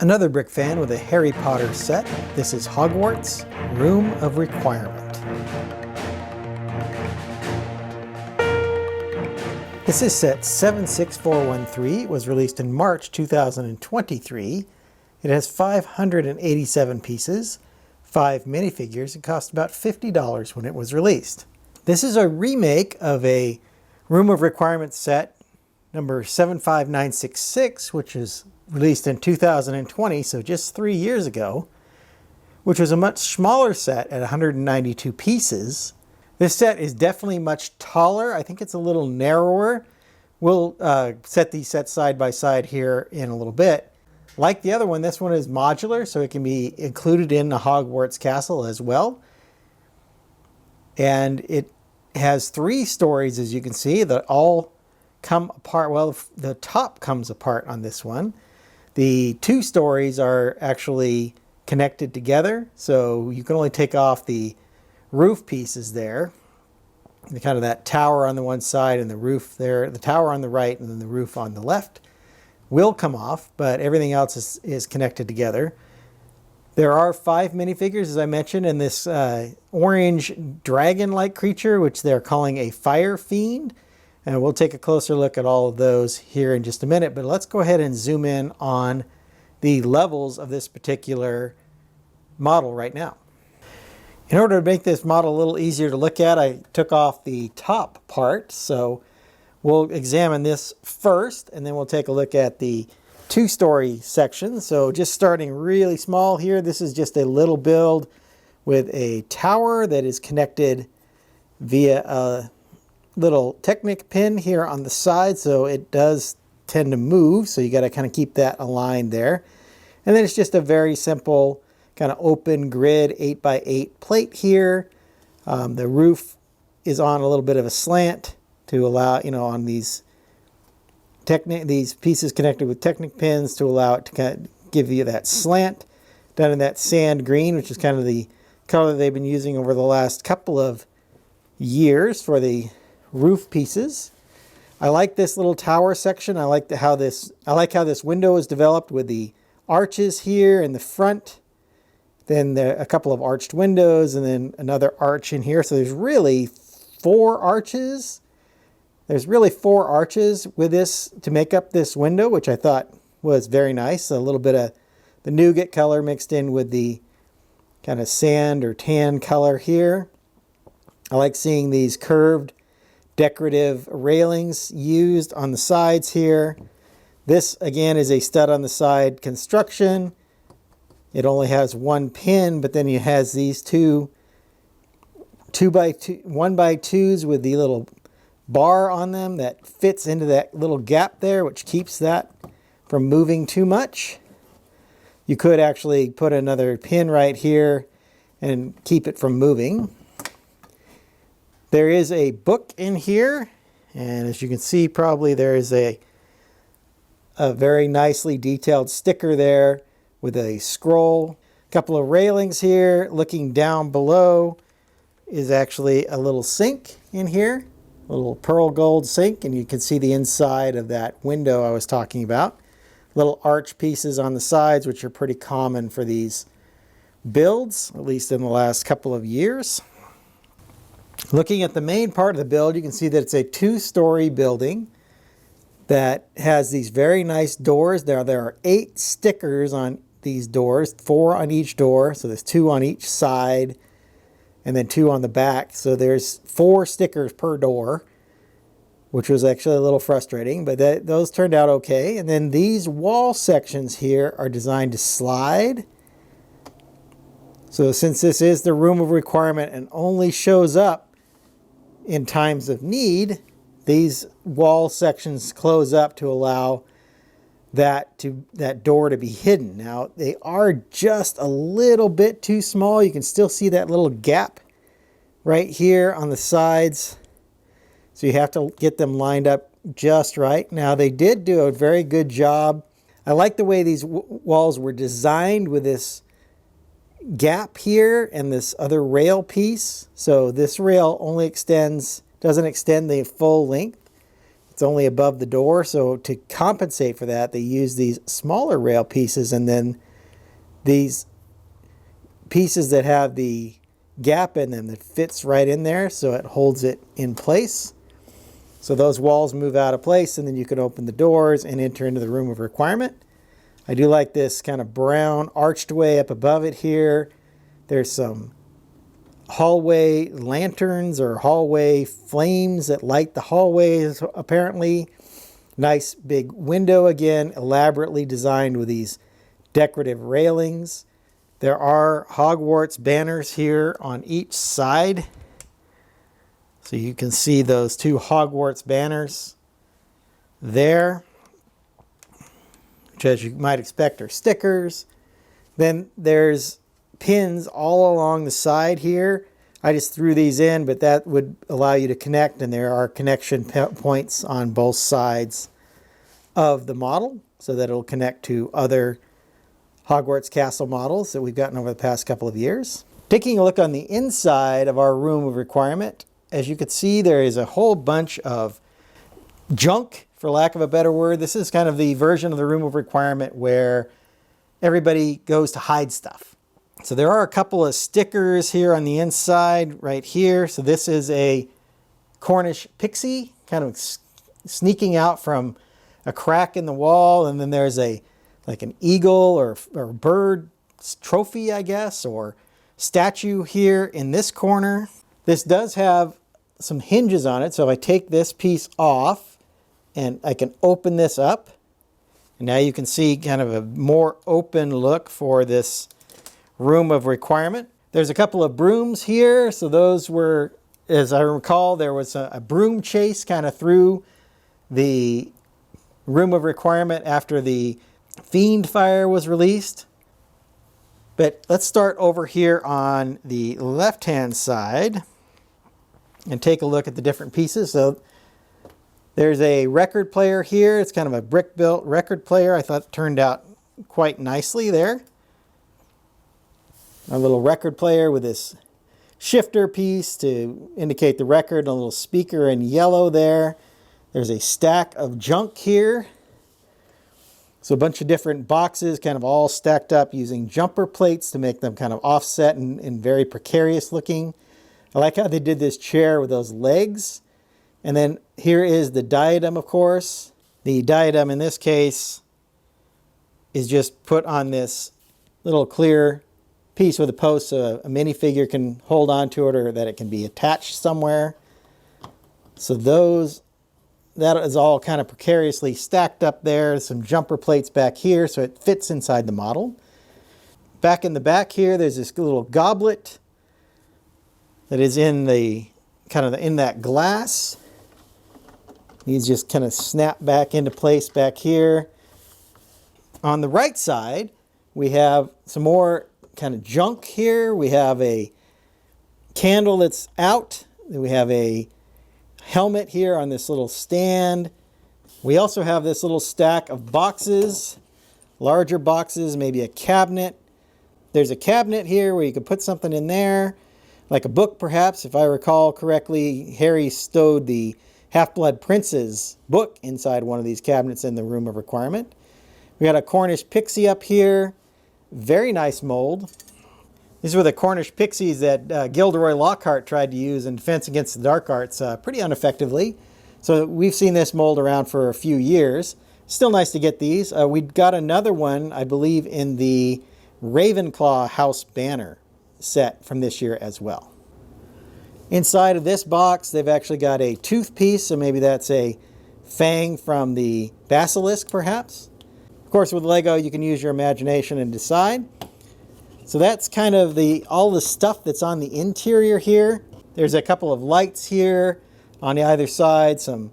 Another brick fan with a Harry Potter set. This is Hogwarts, Room of Requirement. This is set 76413. It was released in March 2023. It has 587 pieces, 5 minifigures. It cost about $50 when it was released. This is a remake of a Room of Requirement set number 75966, which is released in 2020, so just 3 years ago, which was a much smaller set at 192 pieces. This set is definitely much taller. I think it's a little narrower. We'll set these sets side by side here in a little bit. Like the other one, this one is modular, so it can be included in the Hogwarts castle as well. And it has 3 stories, as you can see, that all come apart. Well, the top comes apart on this one. The 2 stories are actually connected together, so you can only take off the roof pieces there. The kind of that tower on the one side and the roof there, the tower on the right and then the roof on the left will come off, but everything else is connected together. There are 5 minifigures, as I mentioned, and this orange dragon-like creature, which they're calling a fire fiend. And we'll take a closer look at all of those here in just a minute, but let's go ahead and zoom in on the levels of this particular model right now. In order to make this model a little easier to look at, I took off the top part, so we'll examine this first, and then we'll take a look at the 2-story section. So just starting really small here, this is just a little build with a tower that is connected via a little Technic pin here on the side, so it does tend to move, so you got to kind of keep that aligned there. And then it's just a very simple kind of open grid 8x8 plate here. The roof is on a little bit of a slant to allow, on these pieces connected with Technic pins to allow it to kind of give you that slant. Done in that sand green, which is kind of the color they've been using over the last couple of years for the roof pieces. I like this little tower section. I like how this window is developed with the arches here in the front. Then a couple of arched windows and then another arch in here. So there's really 4 arches. There's really 4 arches with this to make up this window, which I thought was very nice. A little bit of the nougat color mixed in with the kind of sand or tan color here. I like seeing these curved decorative railings used on the sides here. This again is a stud on the side construction. It only has 1 pin, but then it has these 1x2s with the little bar on them that fits into that little gap there, which keeps that from moving too much. You could actually put another pin right here and keep it from moving. There is a book in here, and as you can see, probably there is a very nicely detailed sticker there with a scroll. A couple of railings here. Looking down below is actually a little sink in here, a little pearl gold sink, and you can see the inside of that window I was talking about. Little arch pieces on the sides, which are pretty common for these builds, at least in the last couple of years. Looking at the main part of the build, you can see that it's a 2-story building that has these very nice doors. There are 8 stickers on these doors, 4 on each door. So there's 2 on each side and then 2 on the back. So there's 4 stickers per door, which was actually a little frustrating, but those turned out okay. And then these wall sections here are designed to slide. So since this is the Room of Requirement and only shows up in times of need, these wall sections close up to allow that door to be hidden. Now, they are just a little bit too small. You can still see that little gap right here on the sides. So you have to get them lined up just right. Now, they did do a very good job. I like the way these walls were designed with this gap here and this other rail piece. So this rail only doesn't extend the full length. It's only above the door, so to compensate for that, they use these smaller rail pieces, and then these pieces that have the gap in them that fits right in there, so it holds it in place. So those walls move out of place, and then you can open the doors and enter into the room of requirement. I do like this kind of brown arched way up above it here. There's some hallway lanterns or hallway flames that light the hallways, apparently. Nice big window, again, elaborately designed with these decorative railings. There are Hogwarts banners here on each side. So you can see those two Hogwarts banners there, which, as you might expect, are stickers. Then there's pins all along the side here. I just threw these in, but that would allow you to connect, and there are connection points on both sides of the model so that it'll connect to other Hogwarts castle models that we've gotten over the past couple of years. Taking a look on the inside of our room of requirement, as you can see, there is a whole bunch of junk, for lack of a better word. This is kind of the version of the room of requirement where everybody goes to hide stuff. So there are a couple of stickers here on the inside right here. So this is a Cornish pixie kind of sneaking out from a crack in the wall. And then there's like an eagle or bird trophy, I guess, or statue here in this corner. This does have some hinges on it. So if I take this piece off and I can open this up, and now you can see kind of a more open look for this room of requirement. There's a couple of brooms here. So those were, as I recall, there was a broom chase kind of through the room of requirement after the Fiendfire was released. But let's start over here on the left-hand side and take a look at the different pieces. So there's a record player here. It's kind of a brick-built record player. I thought it turned out quite nicely there. A little record player with this shifter piece to indicate the record, a little speaker in yellow there. There's a stack of junk here. So a bunch of different boxes kind of all stacked up using jumper plates to make them kind of offset and very precarious looking. I like how they did this chair with those legs. And then here is the diadem, of course. The diadem in this case is just put on this little clear piece with a post so a minifigure can hold on to it, or that it can be attached somewhere. So that is all kind of precariously stacked up there. Some jumper plates back here so it fits inside the model. Back in the back here, there's this little goblet that is in the in that glass. These just kind of snap back into place back here. On the right side, we have some more kind of junk here. We have a candle that's out. We have a helmet here on this little stand. We also have this little stack of boxes, larger boxes, maybe a cabinet. There's a cabinet here where you could put something in there, like a book perhaps. If I recall correctly, Harry stowed the Half-Blood Prince's book inside one of these cabinets in the room of requirement. We got a Cornish pixie up here. Very nice mold. These were the Cornish pixies that Gilderoy Lockhart tried to use in Defense Against the Dark Arts pretty ineffectively. So we've seen this mold around for a few years. Still nice to get these. We got another one, I believe, in the Ravenclaw House banner set from this year as well. Inside of this box, they've actually got a tooth piece, so maybe that's a fang from the basilisk, perhaps. Of course, with Lego, you can use your imagination and decide. So that's kind of all the stuff that's on the interior here. There's a couple of lights here on either side, some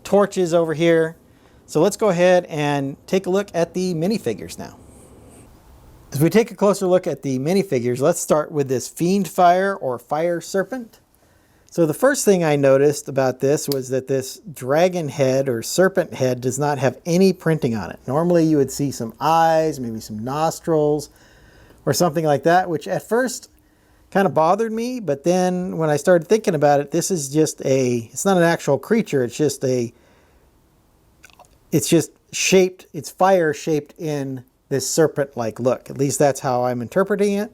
torches over here. So let's go ahead and take a look at the minifigures now. As we take a closer look at the minifigures, let's start with this Fiendfire or Fire Serpent. So the first thing I noticed about this was that this dragon head or serpent head does not have any printing on it. Normally you would see some eyes, maybe some nostrils, or something like that, which at first kind of bothered me. But then when I started thinking about it, this is just it's not an actual creature. It's just a it's just shaped, it's fire shaped in this serpent-like look. At least that's how I'm interpreting it.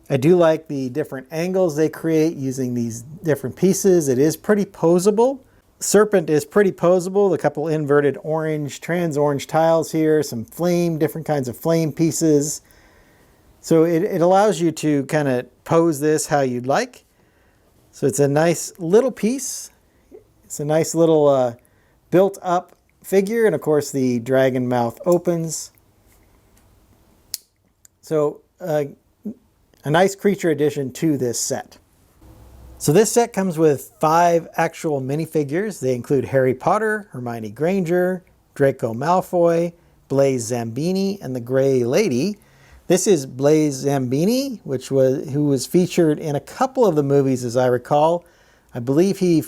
I do like the different angles they create using these different pieces. It is pretty posable. Serpent is pretty posable. A couple inverted orange, trans orange tiles here, some flame, different kinds of flame pieces. So it allows you to kind of pose this how you'd like. So it's a nice little piece. It's a nice little built up figure. And of course the dragon mouth opens. So a nice creature addition to this set. So this set comes with 5 actual minifigures. They include Harry Potter, Hermione Granger, Draco Malfoy, Blaise Zambini, and the Grey Lady. This is Blaise Zambini, who was featured in a couple of the movies, as I recall. I believe he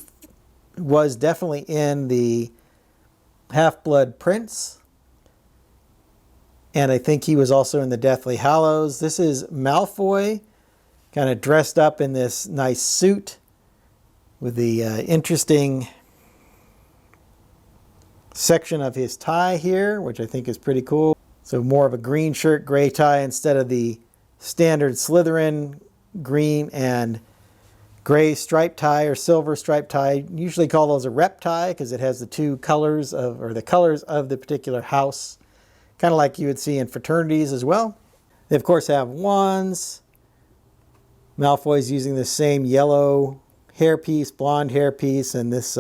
was definitely in the Half-Blood Prince, and I think he was also in the Deathly Hallows. This is Malfoy, kind of dressed up in this nice suit with the interesting section of his tie here, which I think is pretty cool. So more of a green shirt, gray tie instead of the standard Slytherin green and gray striped tie or silver striped tie. Usually call those a rep tie because it has the 2 colors of, or the colors of the particular house. Kind of like you would see in fraternities as well. They of course have wands. Malfoy's using the same yellow hairpiece, blonde hairpiece, and this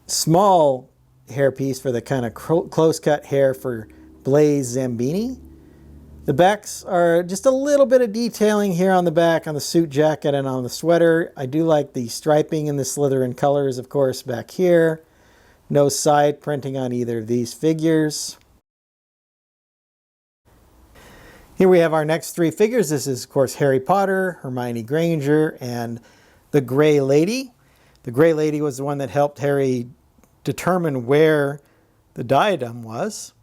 small hairpiece for the kind of close cut hair for Blaise Zambini. The backs are just a little bit of detailing here on the back, on the suit jacket and on the sweater. I do like the striping in the Slytherin colors, of course, back here. No side printing on either of these figures. Here we have our next 3 figures. This is, of course, Harry Potter, Hermione Granger, and the Grey Lady. The Grey Lady was the one that helped Harry determine where the diadem was.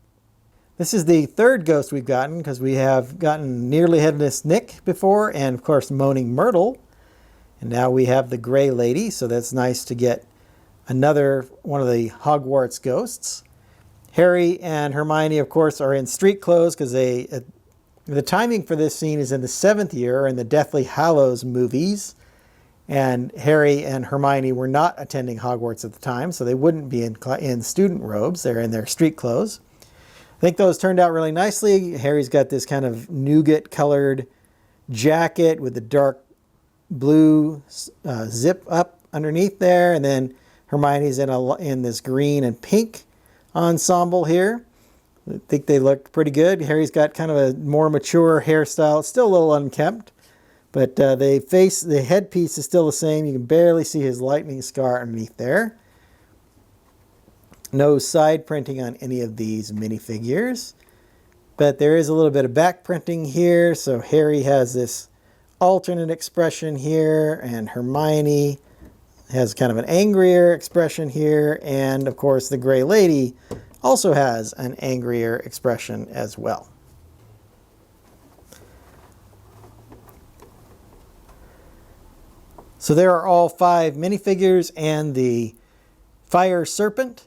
This is the 3rd ghost we've gotten, because we have gotten Nearly Headless Nick before, and of course Moaning Myrtle. And now we have the Grey Lady, so that's nice to get another one of the Hogwarts ghosts. Harry and Hermione, of course, are in street clothes because the timing for this scene is in the 7th year in the Deathly Hallows movies. And Harry and Hermione were not attending Hogwarts at the time, so they wouldn't be in student robes. They're in their street clothes. I think those turned out really nicely. Harry's got this kind of nougat colored jacket with the dark blue zip up underneath there. And then Hermione's in this green and pink ensemble here. I think they look pretty good. Harry's got kind of a more mature hairstyle. It's still a little unkempt, but the headpiece is still the same. You can barely see his lightning scar underneath there. No side printing on any of these minifigures, but there is a little bit of back printing here. So Harry has this alternate expression here, and Hermione has kind of an angrier expression here, and of course the Grey Lady also has an angrier expression as well. So there are all 5 minifigures and the fire serpent.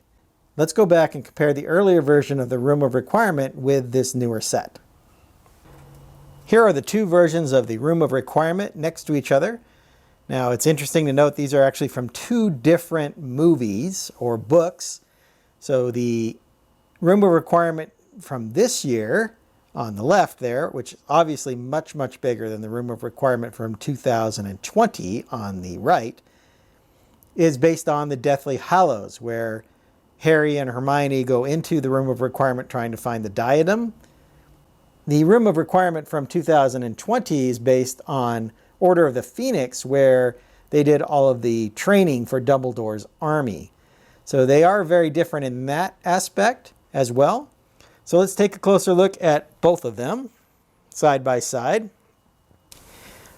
Let's go back and compare the earlier version of the Room of Requirement with this newer set. Here are the 2 versions of the Room of Requirement next to each other. Now it's interesting to note these are actually from 2 different movies or books. So the Room of Requirement from this year on the left there, which is obviously much, much bigger than the Room of Requirement from 2020 on the right, is based on the Deathly Hallows, where Harry and Hermione go into the Room of Requirement trying to find the diadem. The Room of Requirement from 2020 is based on Order of the Phoenix, where they did all of the training for Dumbledore's army. So they are very different in that aspect as well. So let's take a closer look at both of them side by side.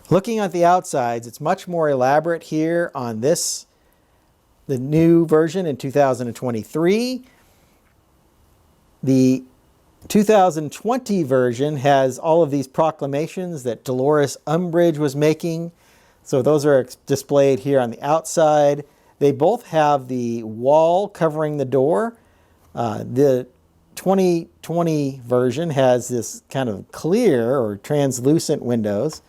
Looking at the outsides, it's much more elaborate here on this, the new version in 2023. The 2020 version has all of these proclamations that Dolores Umbridge was making. So those are displayed here on the outside. They both have the wall covering the door The 2020 version has this kind of clear or translucent windows,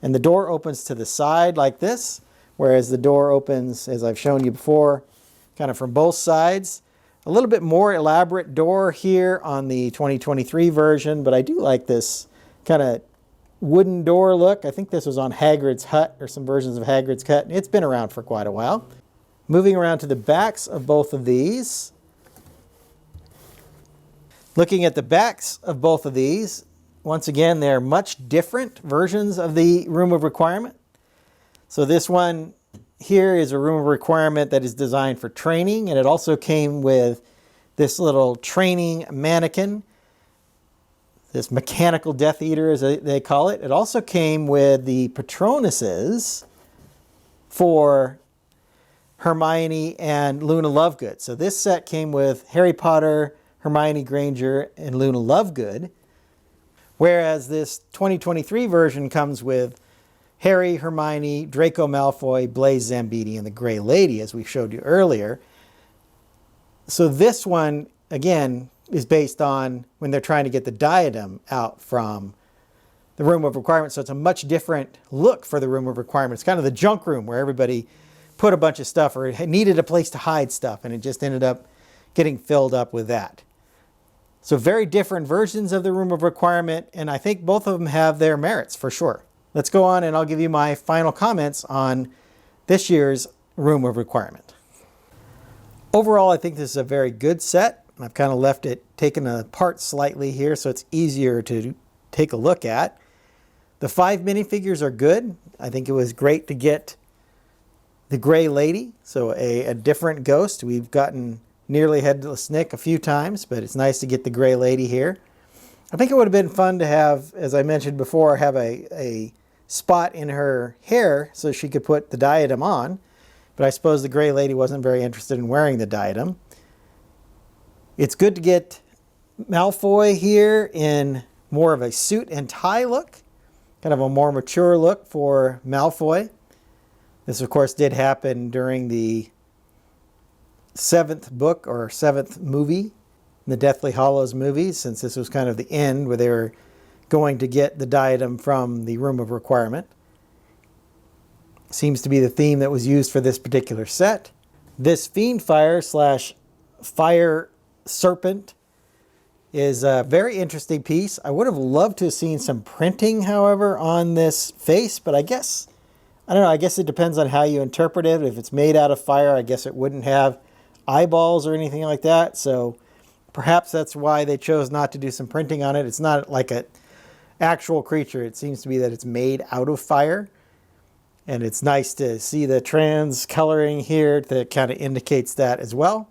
and the door opens to the side like this, whereas the door opens, as I've shown you before, kind of from both sides. A little bit more elaborate door here on the 2023 version, but I do like this kind of wooden door look. I think this was on Hagrid's Hut or some versions of Hagrid's Hut. It's been around for quite a while. Moving around to the backs of both of these. Looking at the backs of both of these, once again, they're much different versions of the Room of Requirement. So this one here is a Room of Requirement that is designed for training, and it also came with this little training mannequin, this mechanical Death Eater as they call it. It also came with the Patronuses for Hermione and Luna Lovegood. So this set came with Harry Potter, Hermione Granger, and Luna Lovegood, whereas this 2023 version comes with Harry, Hermione, Draco Malfoy, Blaise Zambiti, and the Grey Lady, as we showed you earlier. So this one, again, is based on when they're trying to get the diadem out from the Room of Requirement. So it's a much different look for the Room of Requirement. It's kind of the junk room where everybody put a bunch of stuff or needed a place to hide stuff, and it just ended up getting filled up with that. So very different versions of the Room of Requirement, and I think both of them have their merits for sure. Let's go on and I'll give you my final comments on this year's Room of Requirement. Overall, I think this is a very good set. I've kind of left it taken apart slightly here so it's easier to take a look at. The 5 minifigures are good. I think it was great to get the Grey Lady, so a different ghost. We've gotten Nearly Headless Nick a few times, but it's nice to get the Grey Lady here. I think it would have been fun to have, as I mentioned before, have a spot in her hair so she could put the diadem on, but I suppose the Grey Lady wasn't very interested in wearing the diadem. It's good to get Malfoy here in more of a suit and tie look, kind of a more mature look for Malfoy. This, of course, did happen during the 7th book or 7th movie, the Deathly Hallows movies, since this was kind of the end where they were going to get the diadem from the Room of Requirement. Seems to be the theme that was used for this particular set. This Fiendfire / Fire Serpent is a very interesting piece. I would have loved to have seen some printing, however, on this face, but I don't know, I guess it depends on how you interpret it. If it's made out of fire, I guess it wouldn't have eyeballs or anything like that, so perhaps that's why they chose not to do some printing on it. It's not like an actual creature. It seems to be that it's made out of fire, and it's nice to see the trans coloring here that kind of indicates that as well.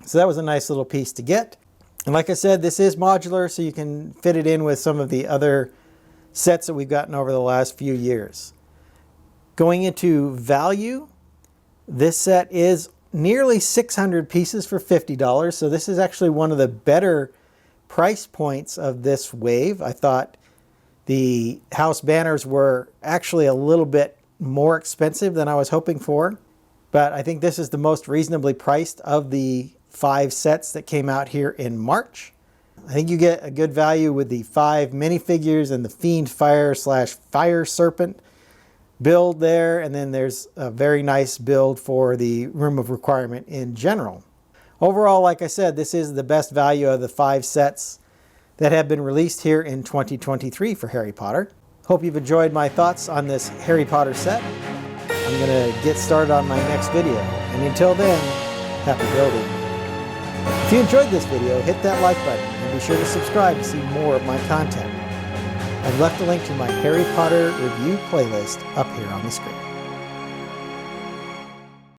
So that was a nice little piece to get. And like I said, this is modular, so you can fit it in with some of the other sets that we've gotten over the last few years. Going into value, this set is nearly 600 pieces for $50, so this is actually one of the better price points of this wave. I thought the house banners were actually a little bit more expensive than I was hoping for, but I think this is the most reasonably priced of the 5 sets that came out here in March. I think you get a good value with the 5 minifigures and the Fiendfire / Fire Serpent build there, and then there's a very nice build for the Room of Requirement in general. Overall, like I said, this is the best value of the 5 sets that have been released here in 2023 for Harry Potter. Hope you've enjoyed my thoughts on this Harry Potter set. I'm going to get started on my next video, and until then, happy building. If you enjoyed this video, hit that like button and be sure to subscribe to see more of my content. I've left a link to my Harry Potter review playlist up here on the screen.